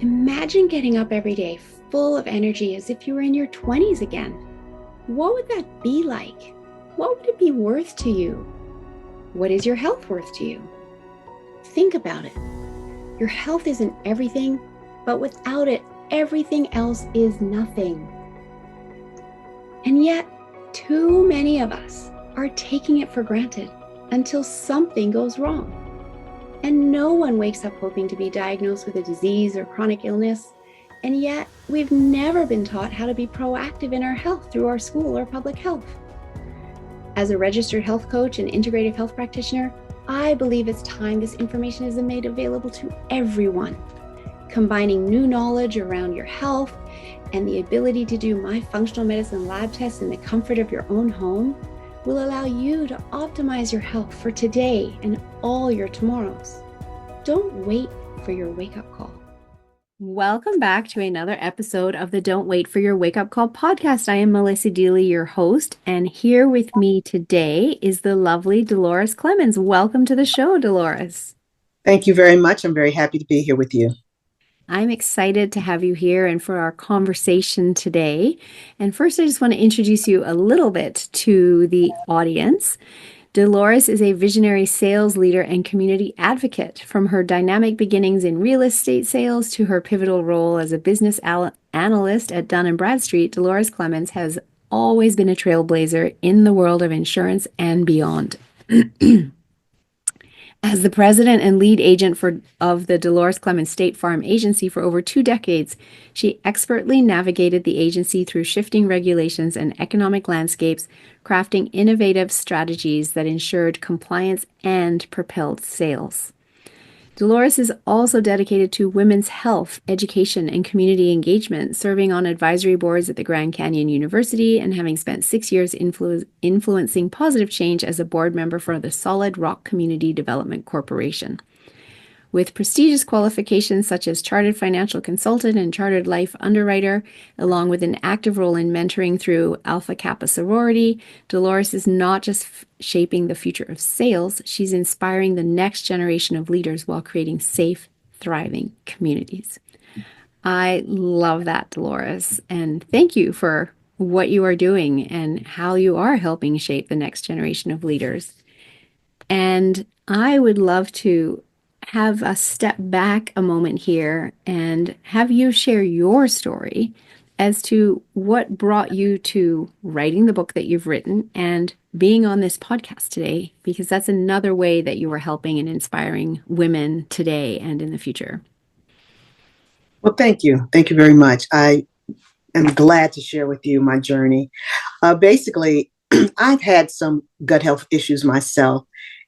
Imagine getting up every day full of energy as if you were in your 20s again. What would that be like? What would it be worth to you? What is your health worth to you? Think about it. Your health isn't everything, but without it, everything else is nothing. And yet, too many of us are taking it for granted until something goes wrong. And no one wakes up hoping to be diagnosed with a disease or chronic illness. And yet, we've never been taught how to be proactive in our health through our school or public health. As a registered health coach and integrative health practitioner, I believe it's time this information is made available to everyone. Combining new knowledge around your health and the ability to do my functional medicine lab tests in the comfort of your own home will allow you to optimize your health for today and all your tomorrows. Don't wait for your wake-up call. Welcome back to another episode of the Don't Wait for Your Wake Up Call podcast. I am Melissa Deely, your host, and here with me today is the lovely Delores Clemons. Welcome to the show, Delores. Thank you very much. I'm very happy to be here with you. I'm excited to have you here and for our conversation today. And first, I just want to introduce you a little bit to the audience. Delores is a visionary sales leader and community advocate. From her dynamic beginnings in real estate sales to her pivotal role as a business analyst at Dun & Bradstreet, Delores Clemons has always been a trailblazer in the world of insurance and beyond. As the president and lead agent of the Delores Clemons State Farm Agency for over 2 decades, she expertly navigated the agency through shifting regulations and economic landscapes, crafting innovative strategies that ensured compliance and propelled sales. Delores is also dedicated to women's health, education, and community engagement, serving on advisory boards at the Grand Canyon University and having spent 6 years influencing positive change as a board member for the Solid Rock Community Development Corporation. With prestigious qualifications such as Chartered Financial Consultant and Chartered Life Underwriter, along with an active role in mentoring through Alpha Kappa sorority, Delores is not just shaping the future of sales, she's inspiring the next generation of leaders while creating safe, thriving communities. I love that, Delores, and thank you for what you are doing and how you are helping shape the next generation of leaders. And I would love to have us step back a moment here and have you share your story as to what brought you to writing the book that you've written and being on this podcast today, because that's another way that you are helping and inspiring women today and in the future. Well, thank you. Thank you very much. I am glad to share with you my journey. Basically, I've had some gut health issues myself.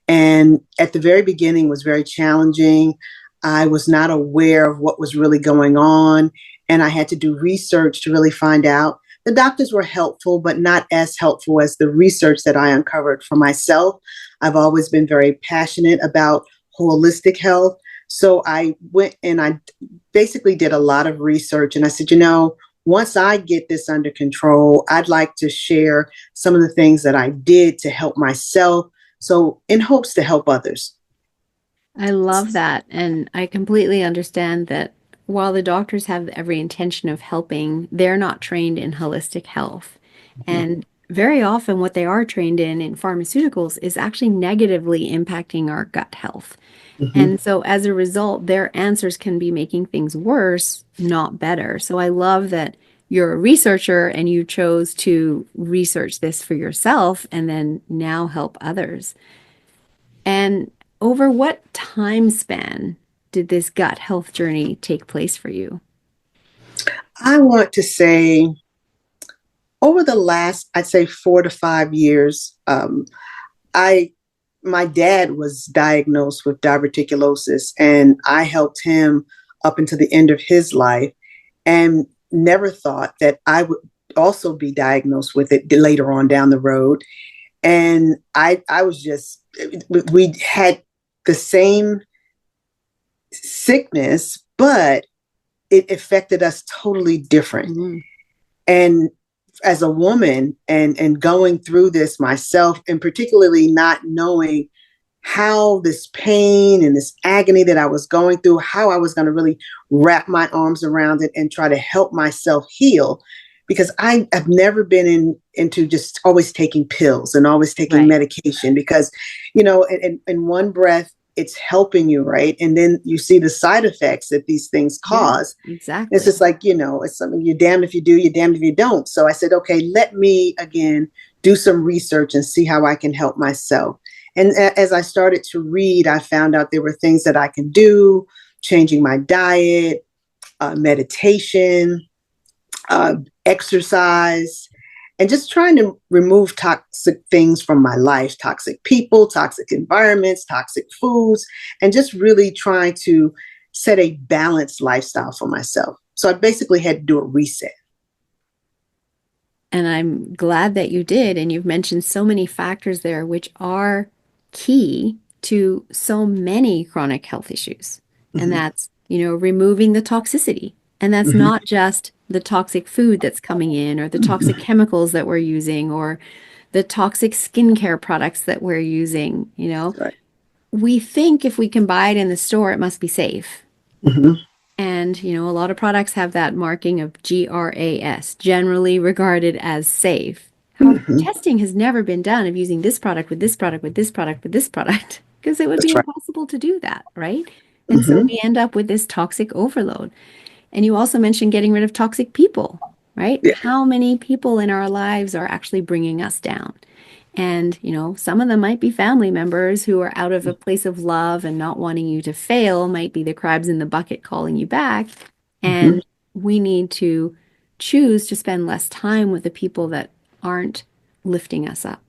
And at the very beginning was very challenging. I was not aware of what was really going on, and I had to do research to really find out. The doctors were helpful, but not as helpful as the research that I uncovered for myself. I've always been very passionate about holistic health. So I went and I basically did a lot of research, and I said, once I get this under control, I'd like to share some of the things that I did to help myself. So in hopes to help others. I love that. And I completely understand that while the doctors have every intention of helping, they're not trained in holistic health. Mm-hmm. And very often what they are trained in pharmaceuticals is actually negatively impacting our gut health. Mm-hmm. And so as a result, their answers can be making things worse, not better. So I love that you're a researcher and you chose to research this for yourself and then now help others. And over what time span did this gut health journey take place for you? I want to say over the last, I'd say 4 to 5 years, my dad was diagnosed with diverticulosis, and I helped him up until the end of his life. And never thought that I would also be diagnosed with it later on down the road. And I was just, we had the same sickness, but it affected us totally different. Mm-hmm. And as a woman and going through this myself, and particularly not knowing how this pain and this agony that I was going through, how I was going to really wrap my arms around it and try to help myself heal. Because I have never been into just always taking pills and always taking Right. medication because, in one breath, it's helping you, right? And then you see the side effects that these things Yeah, cause. It's exactly. just like, it's something you're damned if you do, you're damned if you don't. So I said, okay, let me again do some research and see how I can help myself. And as I started to read, I found out there were things that I can do, changing my diet, meditation, exercise, and just trying to remove toxic things from my life, toxic people, toxic environments, toxic foods, and just really trying to set a balanced lifestyle for myself. So I basically had to do a reset. And I'm glad that you did. And you've mentioned so many factors there, which are key to so many chronic health issues. And Mm-hmm. that's, removing the toxicity. And that's Mm-hmm. not just the toxic food that's coming in or the toxic chemicals that we're using or the toxic skincare products that we're using. Right. We think if we can buy it in the store, it must be safe. Mm-hmm. And, a lot of products have that marking of GRAS, generally regarded as safe. However, Mm-hmm. testing has never been done of using this product with this product with this product with this product because it would be That's right. impossible to do that, right? And so Mm-hmm. we end up with this toxic overload. And you also mentioned getting rid of toxic people, right? Yeah. How many people in our lives are actually bringing us down? And, some of them might be family members who are out of a place of love and not wanting you to fail, might be the crabs in the bucket calling you back. Mm-hmm. And we need to choose to spend less time with the people that aren't lifting us up.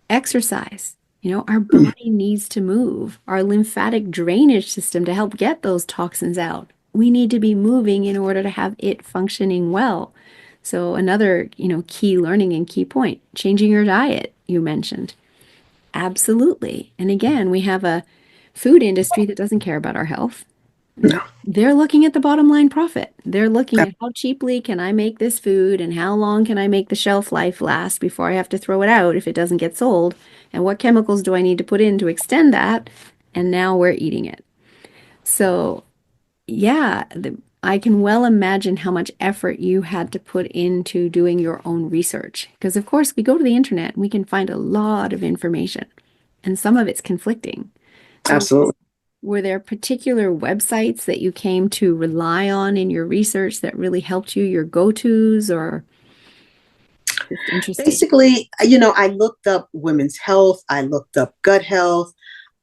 Exercise. Our body needs to move. Our lymphatic drainage system to help get those toxins out. We need to be moving in order to have it functioning well. So another, key learning and key point, changing your diet, you mentioned. Absolutely. And again, we have a food industry that doesn't care about our health. No. They're looking at the bottom line profit. They're looking at how cheaply can I make this food and how long can I make the shelf life last before I have to throw it out if it doesn't get sold, and what chemicals do I need to put in to extend that? And now we're eating it. So, yeah, I can well imagine how much effort you had to put into doing your own research. Because, of course, we go to the internet and we can find a lot of information, and some of it's conflicting. So, Absolutely. were there particular websites that you came to rely on in your research that really helped you, your go-tos, or just interesting? Basically, I looked up women's health, I looked up gut health.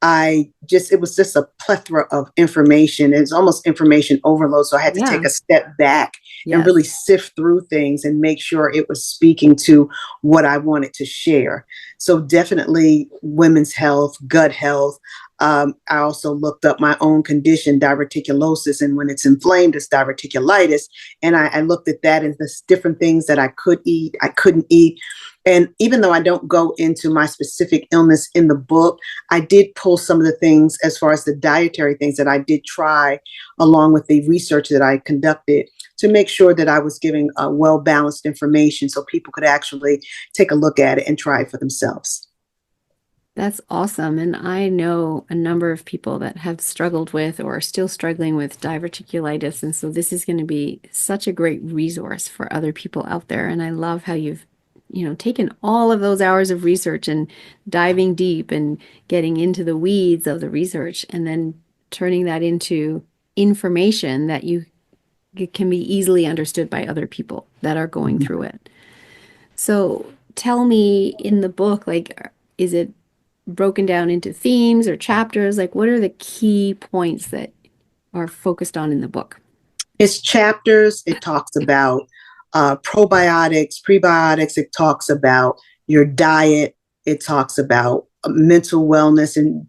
It was just a plethora of information. It's almost information overload. So I had to take Yeah. a step back and Yes. really sift through things and make sure it was speaking to what I wanted to share. So definitely women's health, gut health. I also looked up my own condition, diverticulosis, and when it's inflamed, it's diverticulitis. And I looked at that and the different things that I could eat, I couldn't eat. And even though I don't go into my specific illness in the book, I did pull some of the things as far as the dietary things that I did try along with the research that I conducted to make sure that I was giving well balanced information so people could actually take a look at it and try it for themselves. That's awesome. And I know a number of people that have struggled with or are still struggling with diverticulitis. And so this is going to be such a great resource for other people out there. And I love how you've, taken all of those hours of research and diving deep and getting into the weeds of the research and then turning that into information that you it can be easily understood by other people that are going Mhm. through it. So tell me in the book, like, is it broken down into themes or chapters? Like, what are the key points that are focused on in the book? It's chapters. It talks about probiotics, prebiotics. It talks about your diet. It talks about mental wellness and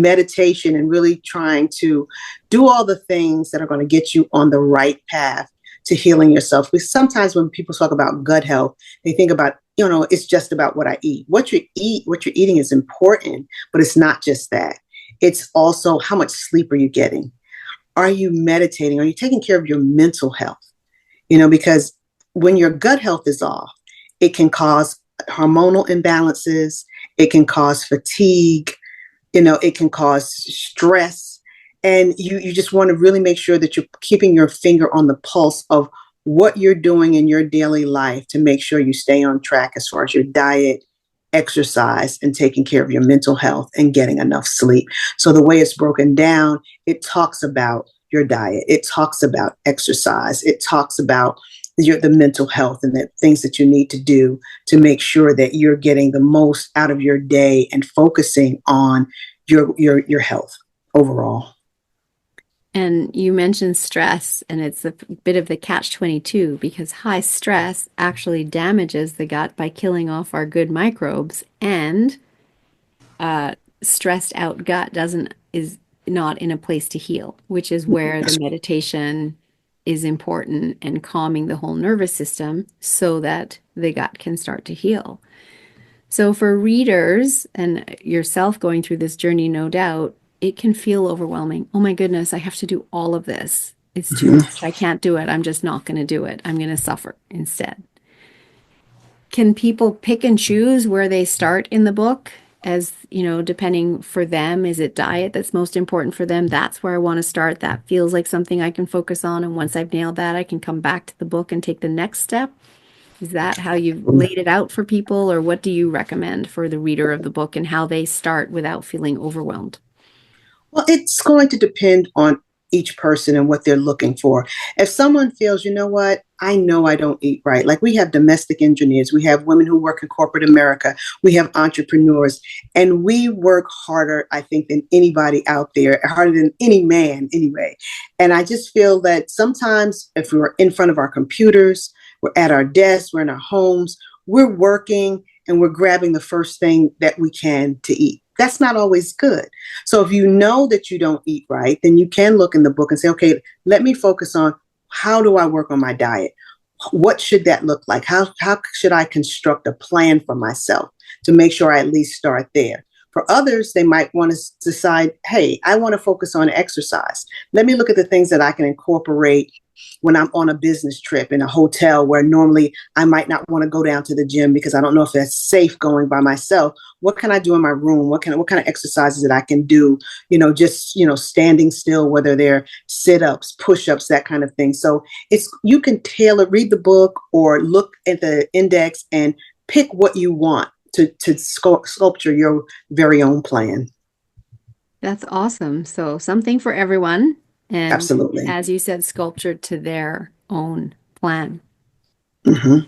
meditation and really trying to do all the things that are going to get you on the right path to healing yourself. Because sometimes when people talk about gut health, they think about, it's just about what I eat. What you're eating is important, but it's not just that. It's also how much sleep are you getting? Are you meditating? Are you taking care of your mental health? Because when your gut health is off, it can cause hormonal imbalances, it can cause fatigue, It can cause stress. And you just want to really make sure that you're keeping your finger on the pulse of what you're doing in your daily life to make sure you stay on track as far as your diet, exercise, and taking care of your mental health and getting enough sleep. So the way it's broken down, it talks about your diet, it talks about exercise, it talks about the mental health and the things that you need to do to make sure that you're getting the most out of your day and focusing on your health overall. And you mentioned stress, and it's a bit of the catch-22 because high stress actually damages the gut by killing off our good microbes, and stressed out gut doesn't is not in a place to heal, which is where the meditation is important and calming the whole nervous system so that the gut can start to heal. So for readers and yourself going through this journey, no doubt, it can feel overwhelming. Oh my goodness, I have to do all of this. It's too Mhm. much. I can't do it. I'm just not going to do it. I'm going to suffer instead. Can people pick and choose where they start in the book? As you know, depending for them, is it diet that's most important for them? That's where I want to start. That feels like something I can focus on. And once I've nailed that, I can come back to the book and take the next step. Is that how you've laid it out for people, or what do you recommend for the reader of the book and how they start without feeling overwhelmed? Well, it's going to depend on each person and what they're looking for. If someone feels, you know I don't eat right. Like we have domestic engineers, we have women who work in corporate America, we have entrepreneurs, and we work harder, I think, than anybody out there, harder than any man anyway. And I just feel that sometimes if we're in front of our computers, we're at our desks, we're in our homes, we're working and we're grabbing the first thing that we can to eat. That's not always good. So if you know that you don't eat right, then you can look in the book and say, okay, let me focus on how do I work on my diet? What should that look like? How should I construct a plan for myself to make sure I at least start there? For others, they might want to decide, hey, I want to focus on exercise. Let me look at the things that I can incorporate when I'm on a business trip in a hotel where normally I might not want to go down to the gym because I don't know if that's safe going by myself. What can I do in my room? What kind of exercises that I can do? Just standing still, whether they're sit-ups, push-ups, that kind of thing. So you can read the book or look at the index and pick what you want to sculpture your very own plan. That's awesome. So something for everyone. And Absolutely. as you said, sculptured to their own plan. Hmm.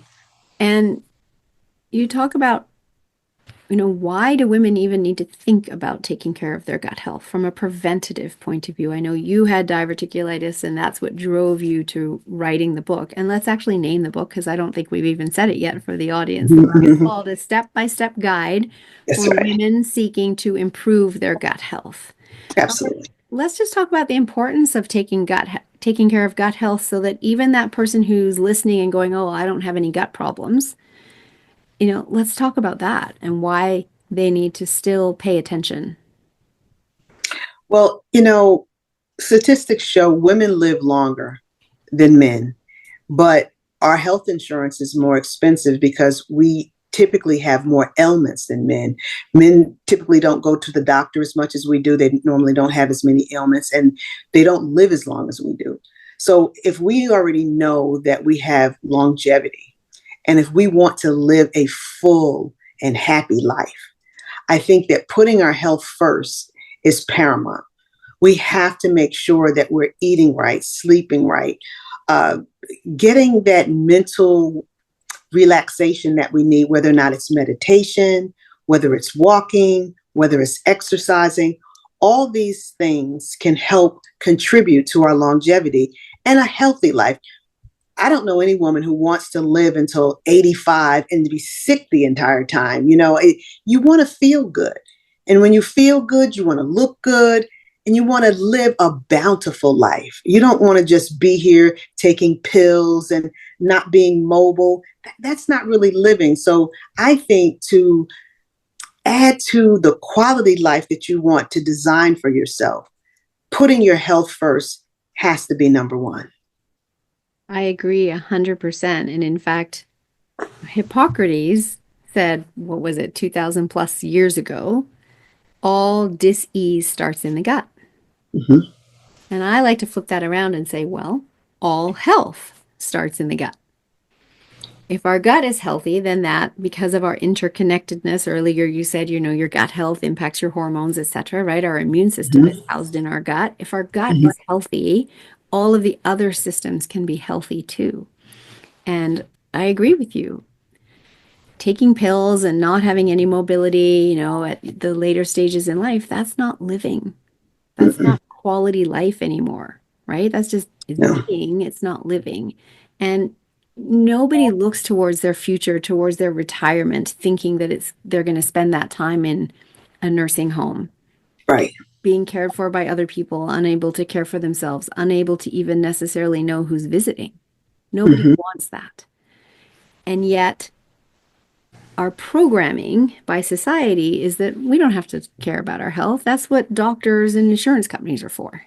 And you talk about, why do women even need to think about taking care of their gut health from a preventative point of view? I know you had diverticulitis, and that's what drove you to writing the book. And let's actually name the book because I don't think we've even said it yet for the audience. The book is called A Step-by-Step Guide That's for right. Women Seeking to Improve Their Gut Health. Absolutely. Let's just talk about the importance of taking care of gut health so that even that person who's listening and going, "Oh, I don't have any gut problems," let's talk about that and why they need to still pay attention. Well, statistics show women live longer than men, but our health insurance is more expensive because we typically have more ailments than men. Men typically don't go to the doctor as much as we do. They normally don't have as many ailments and they don't live as long as we do. So if we already know that we have longevity and if we want to live a full and happy life, I think that putting our health first is paramount. We have to make sure that we're eating right, sleeping right, uh, getting that mental relaxation that we need, whether or not it's meditation, whether it's walking, whether it's exercising. All these things can help contribute to our longevity and a healthy life. I don't know any woman who wants to live until 85 and to be sick the entire time. You want to feel good. And when you feel good, you want to look good and you want to live a bountiful life. You don't want to just be here taking pills and not being mobile. That's not really living. So I think to add to the quality life that you want to design for yourself, putting your health first has to be number one. I agree 100%. And in fact, Hippocrates said, what was it, 2000 plus years ago, all dis-ease starts in the gut. Hmm. And I like to flip that around and say, well, all health starts in the gut. If our gut is healthy, then that, because of our interconnectedness, earlier you said, your gut health impacts your hormones, etc., right? Our immune system is Hmm. housed in our gut. If our gut Hmm. is healthy, all of the other systems can be healthy too. And I agree with you. Taking pills and not having any mobility, at the later stages in life, that's not living. That's Mm-mm. not quality life anymore, right? That's just it's No. being, it's not living. And nobody looks towards their future, towards their retirement, thinking that they're going to spend that time in a nursing home, Right. being cared for by other people, unable to care for themselves, unable to even necessarily know who's visiting. Nobody Hmm. wants that. And yet, our programming by society is that we don't have to care about our health. That's what doctors and insurance companies are for.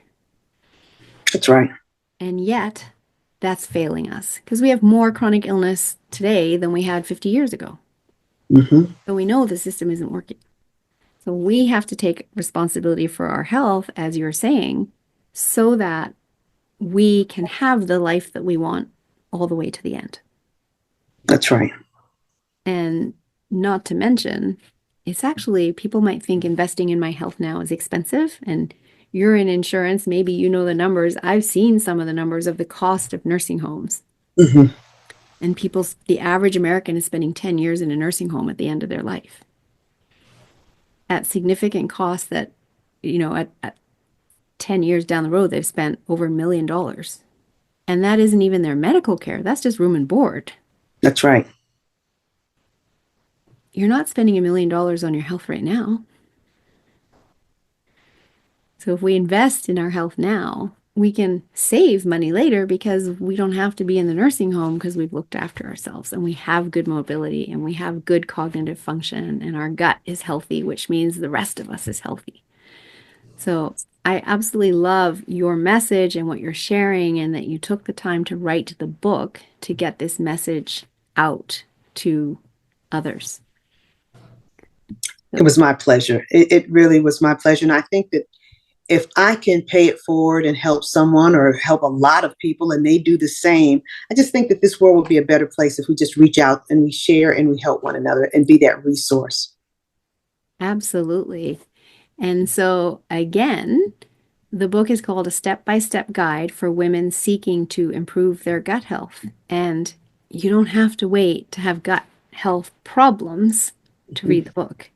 That's right. And yet, that's failing us because we have more chronic illness today than we had 50 years ago. Hmm. So we know the system isn't working. So we have to take responsibility for our health, as you're saying, so that we can have the life that we want all the way to the end. That's right. And not to mention, it's actually, people might think investing in my health now is expensive. And you're in insurance, maybe you know the numbers. I've seen some of the numbers of the cost of nursing homes. Hmm. And the average American is spending 10 years in a nursing home at the end of their life at significant costs that, at 10 years down the road, they've spent over $1 million. And that isn't even their medical care. That's just room and board. That's right. You're not spending $1 million on your health right now. So if we invest in our health now, we can save money later because we don't have to be in the nursing home because we've looked after ourselves and we have good mobility and we have good cognitive function and our gut is healthy, which means the rest of us is healthy. So I absolutely love your message and what you're sharing and that you took the time to write the book to get this message out to others. It So was my pleasure. It really was my pleasure. And I think that if I can pay it forward and help someone or help a lot of people and they do the same, I just think that this world would be a better place if we just reach out and we share and we help one another and be that resource. absolutely. And so, again, the book is called A Step-by-Step Guide for Women Seeking to Improve Their Gut Health. And you don't have to wait to have gut health problems to read Mhm. the book.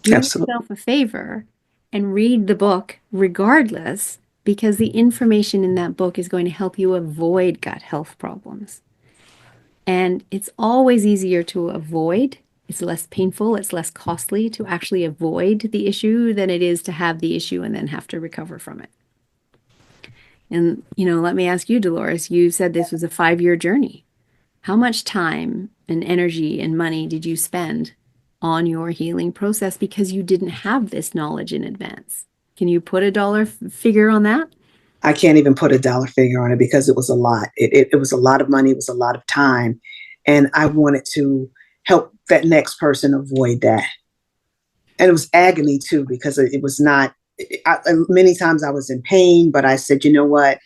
Do Absolutely. yourself a favor and read the book regardless, because the information in that book is going to help you avoid gut health problems. And it's always easier to avoid. It's less painful, it's less costly to actually avoid the issue than it is to have the issue and then have to recover from it. And, let me ask you, Dolores, you said this was a 5-year journey. How much time and energy and money did you spend on your healing process because you didn't have this knowledge in advance? Can you put a dollar figure on that? I can't even put a dollar figure on it because it was a lot. It was a lot of money. It was a lot of time. And I wanted to help that next person avoid that. And it was agony too, because it was not, many times I was in pain, but I said, you know what?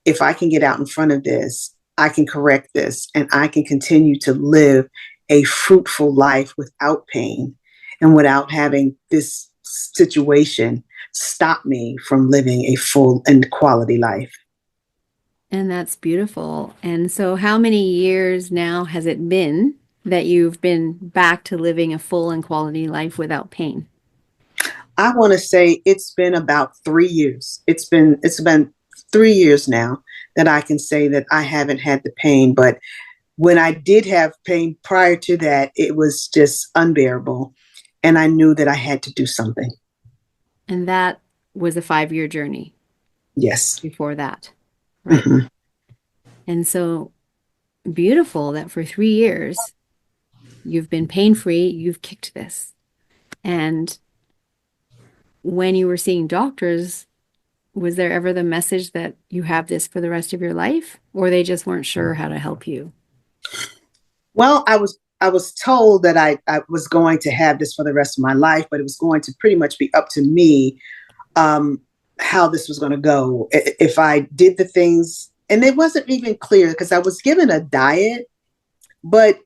If I can get out in front of this, I can correct this and I can continue to live a fruitful life without pain and without having this situation stop me from living a full and quality life. And that's beautiful. And so, how many years now has it been that you've been back to living a full and quality life without pain? I want to say it's been about 3 years. It's been 3 years now that I can say that I haven't had the pain. But when I did have pain prior to that, it was just unbearable. And I knew that I had to do something. And that was a 5-year journey Yes. before that, right? Hmm. And so, beautiful that for 3 years you've been pain free, you've kicked this. And when you were seeing doctors, was there ever the message that you have this for the rest of your life, or they just weren't sure how to help you? Well, I was. I was told that I was going to have this for the rest of my life, but it was going to pretty much be up to me, um, how this was going to go. If I did the things, and it wasn't even clear because I was given a diet, but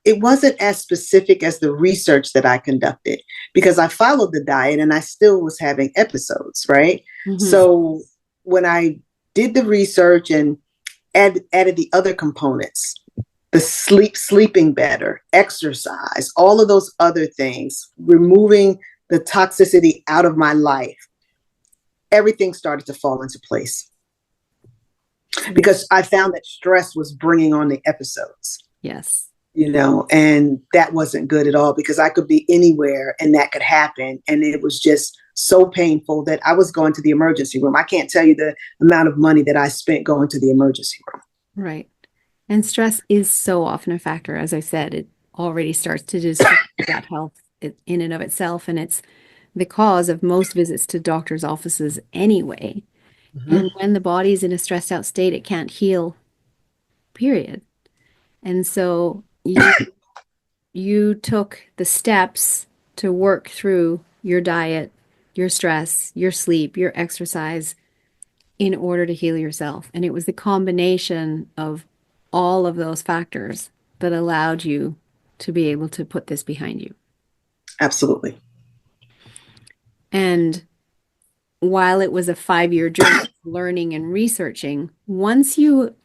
it wasn't as specific as the research that I conducted because I followed the diet and I still was having episodes, right? Mm-hmm. So when I did the research and added the other components, the sleeping better, exercise, all of those other things, removing the toxicity out of my life, everything started to fall into place because I found that stress was bringing on the episodes, Yes. and that wasn't good at all because I could be anywhere and that could happen. And it was just so painful that I was going to the emergency room. I can't tell you the amount of money that I spent going to the emergency room. Right. And stress is so often a factor. As I said, it already starts to disrupt gut health in and of itself. And it's the cause of most visits to doctors' offices anyway. Mm-hmm. And when the body's in a stressed out state, it can't heal, period. And so you took the steps to work through your diet, your stress, your sleep, your exercise in order to heal yourself. And it was the combination of all of those factors that allowed you to be able to put this behind you. Absolutely. And while it was a 5-year journey of learning and researching, once you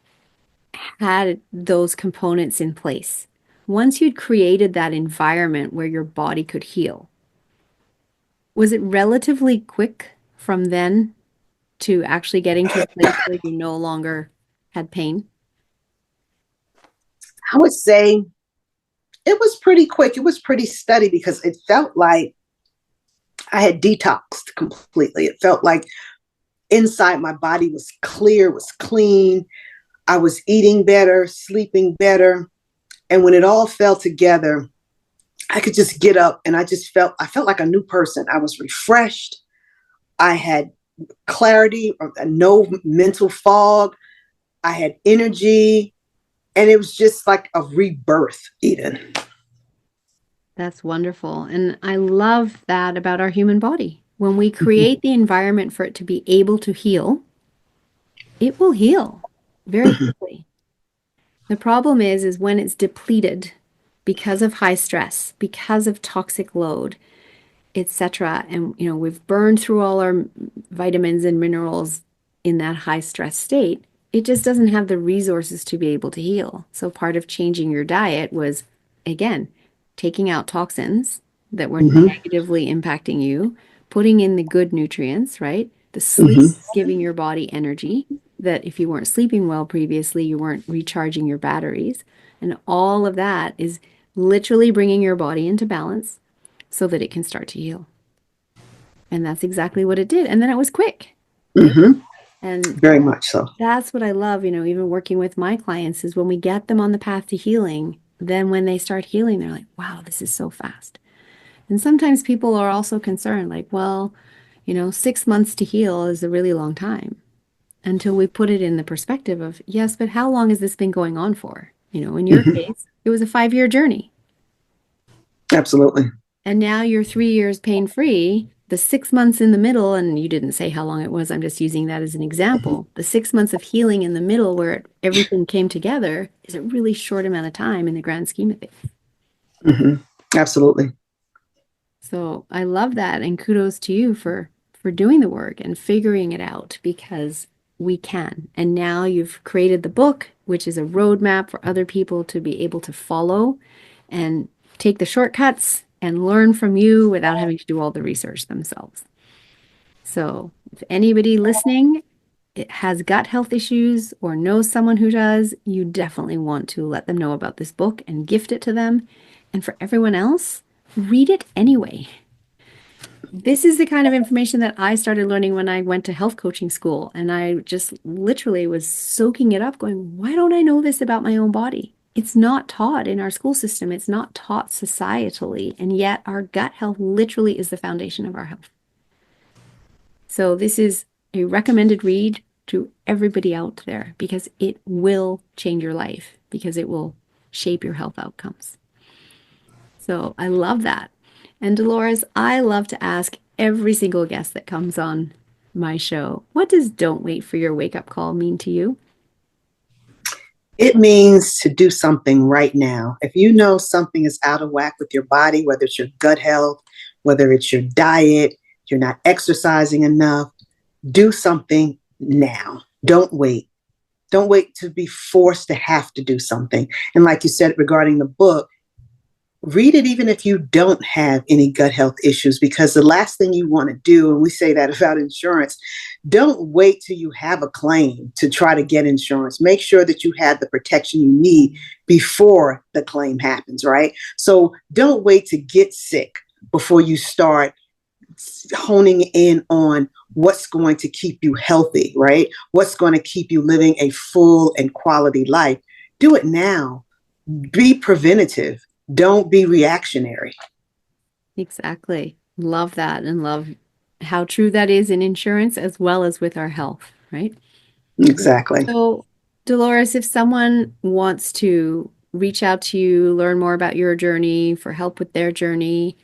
had those components in place, once you'd created that environment where your body could heal, was it relatively quick from then to actually getting to a place where you no longer had pain? I would say it was pretty quick. It was pretty steady because it felt like I had detoxed completely. It felt like inside my body was clear, was clean. I was eating better, sleeping better. And when it all fell together, I could just get up and I felt like a new person. I was refreshed. I had clarity, no mental fog. I had energy. And it was just like a rebirth, Eden. That's wonderful. And I love that about our human body. When we create the environment for it to be able to heal, it will heal very quickly. The problem is when it's depleted because of high stress, because of toxic load, etc. And we've burned through all our vitamins and minerals in that high stress state. It just doesn't have the resources to be able to heal. So part of changing your diet was, again, taking out toxins that were Mm-hmm. negatively impacting you, putting in the good nutrients, right? The sleep, Mm-hmm. giving your body energy that if you weren't sleeping well previously, you weren't recharging your batteries. And all of that is literally bringing your body into balance so that it can start to heal. And that's exactly what it did. And then it was quick, right? Mm-hmm. And Very much so. that's what I love, even working with my clients is when we get them on the path to healing, then when they start healing, they're like, wow, this is so fast. And sometimes people are also concerned, like, well, 6 months to heal is a really long time until we put it in the perspective of, yes, but how long has this been going on for? In your Mm-hmm. case, it was a 5-year journey. Absolutely. And now you're 3 years pain free. The 6 months in the middle, and you didn't say how long it was, I'm just using that as an example. The 6 months of healing in the middle where everything came together is a really short amount of time in the grand scheme of things. Mm-hmm. Absolutely. So I love that. And kudos to you for doing the work and figuring it out because we can. And now you've created the book, which is a roadmap for other people to be able to follow and take the shortcuts and learn from you without having to do all the research themselves. So, if anybody listening has gut health issues or knows someone who does, you definitely want to let them know about this book and gift it to them. And for everyone else, read it anyway. This is the kind of information that I started learning when I went to health coaching school. And I just literally was soaking it up, going, why don't I know this about my own body? It's not taught in our school system. It's not taught societally. And yet our gut health literally is the foundation of our health. So this is a recommended read to everybody out there because it will change your life because it will shape your health outcomes. So I love that. And Dolores, I love to ask every single guest that comes on my show, what does "don't wait for your wake up call" mean to you? It means to do something right now. If you know something is out of whack with your body, whether it's your gut health, whether it's your diet, you're not exercising enough, do something now. Don't wait. Don't wait to be forced to have to do something. And like you said regarding the book, read it even if you don't have any gut health issues, because the last thing you want to do, and we say that about insurance, don't wait till you have a claim to try to get insurance. Make sure that you have the protection you need before the claim happens, right? So don't wait to get sick before you start honing in on what's going to keep you healthy, right? What's going to keep you living a full and quality life. Do it now. Be preventative. Don't be reactionary. Exactly. Love that and love how true that is in insurance as well as with our health, right? Exactly. So, Dolores, if someone wants to reach out to you, learn more about your journey, for help with their journey,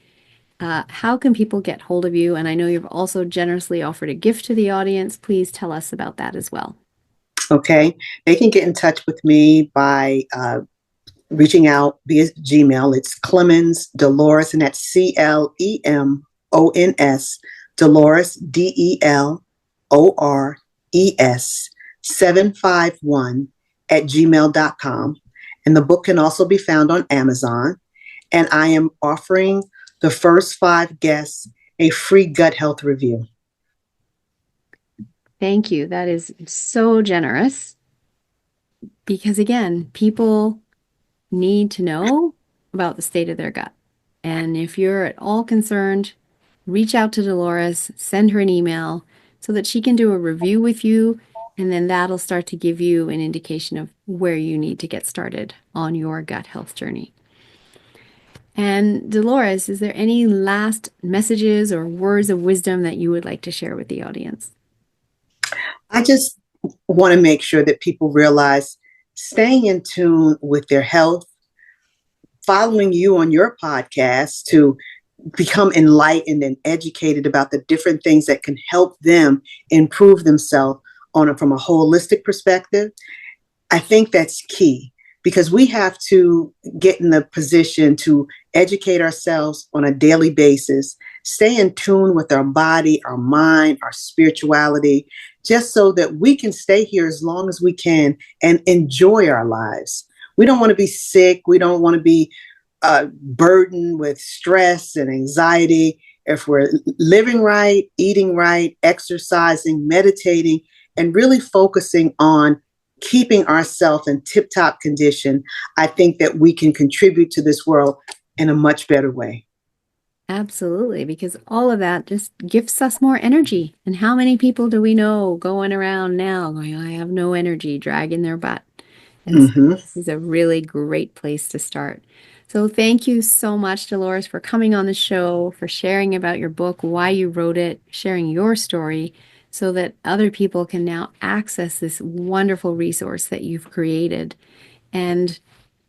how can people get hold of you? And I know you've also generously offered a gift to the audience. Please tell us about that as well. Okay. They can get in touch with me by reaching out via Gmail. It's Clemons Delores, and that's Clemons, Delores, Delores 751 at gmail.com. And the book can also be found on Amazon. And I am offering the first 5 guests a free gut health review. Thank you. That is so generous because, again, people need to know about the state of their gut. And if you're at all concerned, reach out to Dolores, send her an email so that she can do a review with you. And then that'll start to give you an indication of where you need to get started on your gut health journey. And Dolores, is there any last messages or words of wisdom that you would like to share with the audience? I just want to make sure that people realize staying in tune with their health, following you on your podcast to become enlightened and educated about the different things that can help them improve themselves from a holistic perspective. I think that's key, because we have to get in the position to educate ourselves on a daily basis, stay in tune with our body, our mind, our spirituality, just so that we can stay here as long as we can and enjoy our lives. We don't want to be sick. We don't want to be burdened with stress and anxiety. If we're living right, eating right, exercising, meditating, and really focusing on keeping ourselves in tip top condition, I think that we can contribute to this world in a much better way. Absolutely, because all of that just gives us more energy. And how many people do we know going around now going, I have no energy, dragging their butt? And so Mm-hmm. this is a really great place to start. So thank you so much, Dolores, for coming on the show, for sharing about your book, why you wrote it, sharing your story, so that other people can now access this wonderful resource that you've created. And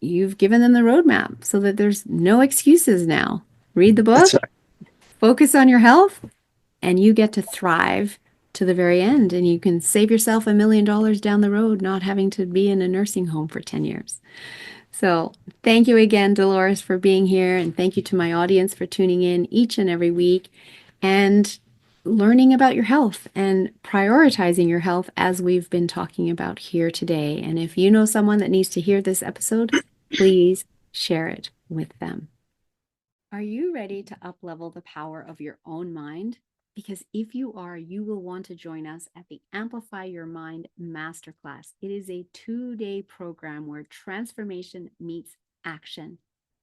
you've given them the roadmap so that there's no excuses now. Read the That's book, right. focus on your health, and you get to thrive to the very end. And you can save yourself $1 million down the road, not having to be in a nursing home for 10 years. So, thank you again, Dolores, for being here. And thank you to my audience for tuning in each and every week and learning about your health and prioritizing your health as we've been talking about here today. And if you know someone that needs to hear this episode, please share it with them. Are you ready to uplevel the power of your own mind? Because if you are, you will want to join us at the Amplify Your Mind Masterclass. It is a 2-day program where transformation meets action.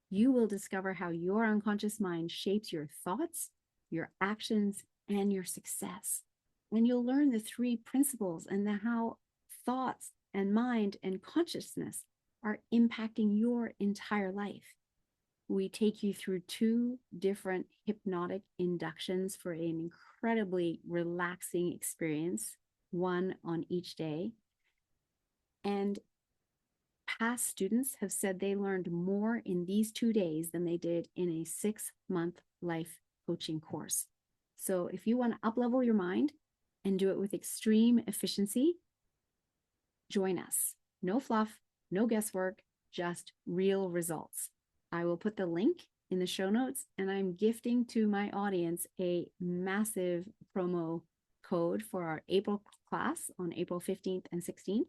You will discover how your unconscious mind shapes your thoughts, your actions, and your success. And you'll learn the 3 principles and how thoughts and mind and consciousness are impacting your entire life. We take you through 2 different hypnotic inductions for an incredibly relaxing experience, one on each day. And Past students have said they learned more in these 2 days than they did in a 6-month life coaching course. So if you want to uplevel your mind and do it with extreme efficiency, join us. No fluff, no guesswork, just real results. I will put the link in the show notes, and I'm gifting to my audience a massive promo code for our April class on April 15th and 16th.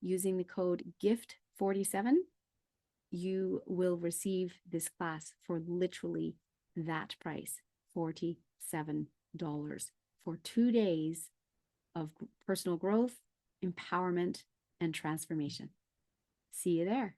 Using the code GIFT47, you will receive this class for literally that price, $47, for 2 days of personal growth, empowerment, and transformation. See you there.